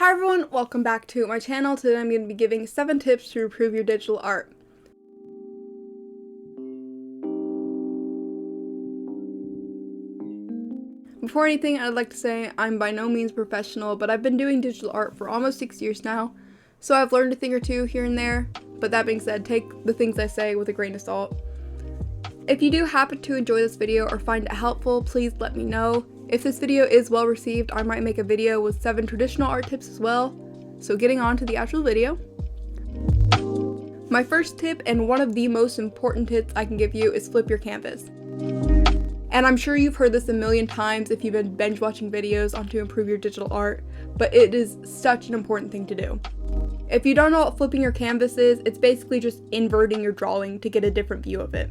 Hi everyone, welcome back to my channel. Today I'm going to be giving 7 tips to improve your digital art. Before anything, I'd like to say I'm by no means professional, but I've been doing digital art for almost 6 years now, so I've learned a thing or two here and there, but that being said, take the things I say with a grain of salt. If you do happen to enjoy this video or find it helpful, please let me know. If this video is well received, I might make a video with 7 traditional art tips as well. So getting on to the actual video. My first tip, and one of the most important tips I can give you, is flip your canvas. And I'm sure you've heard this a million times if you've been binge watching videos on to improve your digital art, but it is such an important thing to do. If you don't know what flipping your canvas is, it's basically just inverting your drawing to get a different view of it.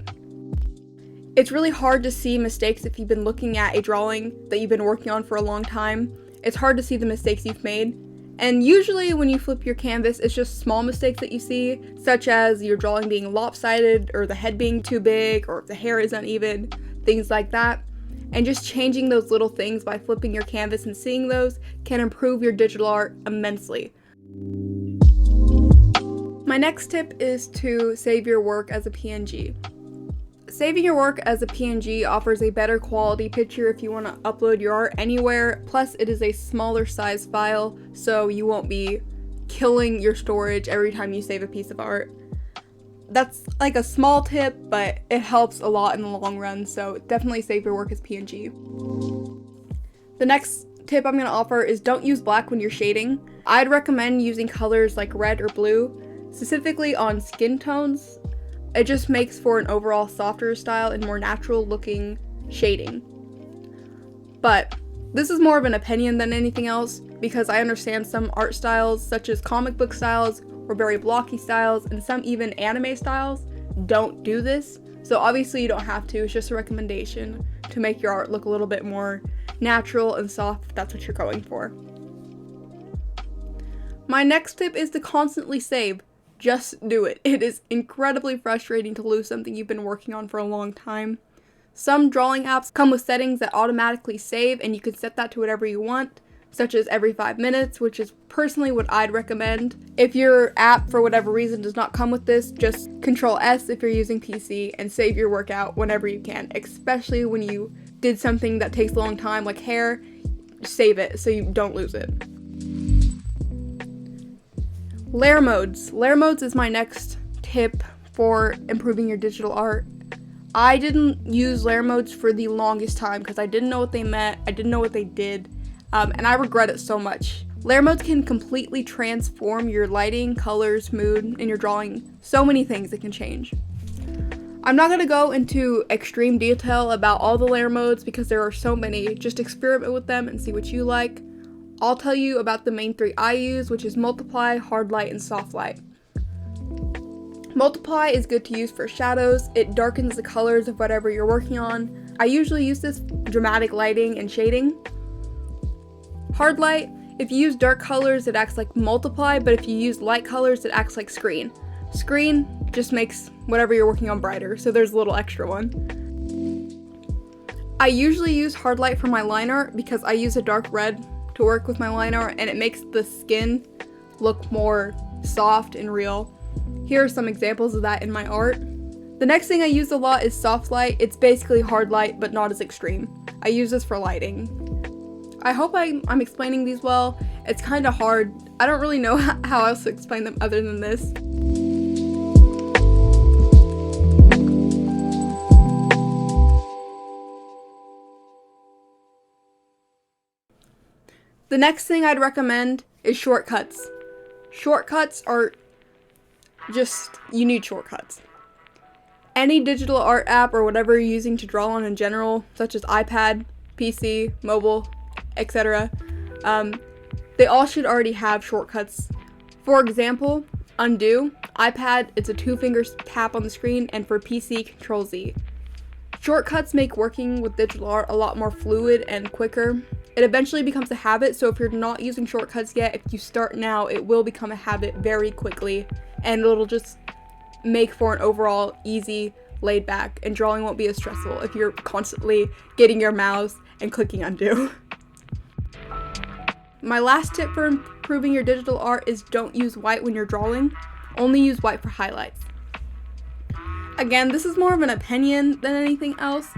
It's really hard to see mistakes if you've been looking at a drawing that you've been working on for a long time. It's hard to see the mistakes you've made. And usually when you flip your canvas, it's just small mistakes that you see, such as your drawing being lopsided, or the head being too big, or if the hair is uneven, things like that. And just changing those little things by flipping your canvas and seeing those can improve your digital art immensely. My next tip is to save your work as a PNG. Saving your work as a PNG offers a better quality picture if you want to upload your art anywhere, plus it is a smaller size file, so you won't be killing your storage every time you save a piece of art. That's like a small tip, but it helps a lot in the long run, so definitely save your work as PNG. The next tip I'm going to offer is don't use black when you're shading. I'd recommend using colors like red or blue, specifically on skin tones. It just makes for an overall softer style and more natural looking shading. But this is more of an opinion than anything else, because I understand some art styles, such as comic book styles or very blocky styles, and some even anime styles, don't do this. So obviously you don't have to, it's just a recommendation to make your art look a little bit more natural and soft if that's what you're going for. My next tip is to constantly save. Just do it. It is incredibly frustrating to lose something you've been working on for a long time. Some drawing apps come with settings that automatically save, and you can set that to whatever you want, such as every 5 minutes, which is personally what I'd recommend. If your app, for whatever reason, does not come with this, just Control S if you're using PC and save your work out whenever you can, especially when you did something that takes a long time, like hair. Save it so you don't lose it. Layer modes. Layer modes is my next tip for improving your digital art. I didn't use layer modes for the longest time because I didn't know what they meant, I didn't know what they did, and I regret it so much. Layer modes can completely transform your lighting, colors, mood in your drawing. So many things it can change. I'm not going to go into extreme detail about all the layer modes because there are so many. Just experiment with them and see what you like. I'll tell you about the main 3 I use, which is multiply, hard light, and soft light. Multiply is good to use for shadows. It darkens the colors of whatever you're working on. I usually use this for dramatic lighting and shading. Hard light, if you use dark colors, it acts like multiply, but if you use light colors, it acts like screen. Screen just makes whatever you're working on brighter, so there's a little extra one. I usually use hard light for my line art because I use a dark red to work with my line art, and it makes the skin look more soft and real. Here are some examples of that in my art. The next thing I use a lot is soft light. It's basically hard light, but not as extreme. I use this for lighting. I hope I'm explaining these well. It's kind of hard. I don't really know how else to explain them other than this. The next thing I'd recommend is shortcuts. Shortcuts are just, you need shortcuts. Any digital art app or whatever you're using to draw on in general, such as iPad, PC, mobile, etc., they all should already have shortcuts. For example, undo, iPad, it's a 2-finger tap on the screen, and for PC, Control Z. Shortcuts make working with digital art a lot more fluid and quicker. It eventually becomes a habit, so if you're not using shortcuts yet, if you start now, it will become a habit very quickly, and it'll just make for an overall easy, laid back, and drawing won't be as stressful if you're constantly getting your mouse and clicking undo. My last tip for improving your digital art is don't use white when you're drawing. Only use white for highlights. Again, this is more of an opinion than anything else,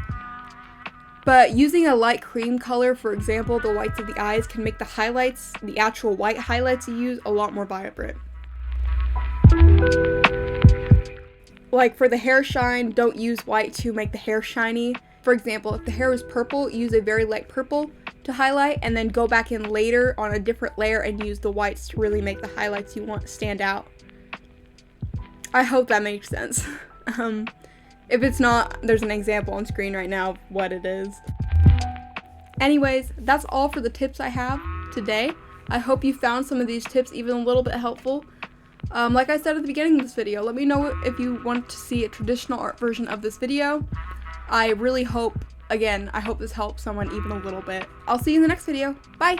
but using a light cream color, for example, the whites of the eyes, can make the highlights, the actual white highlights you use, a lot more vibrant. Like for the hair shine, don't use white to make the hair shiny. For example, if the hair is purple, use a very light purple to highlight, and then go back in later on a different layer and use the whites to really make the highlights you want stand out. I hope that makes sense. If it's not, there's an example on screen right now of what it is. Anyways, that's all for the tips I have today. I hope you found some of these tips even a little bit helpful. Like I said at the beginning of this video, let me know if you want to see a traditional art version of this video. I really hope, again, I hope this helps someone even a little bit. I'll see you in the next video. Bye!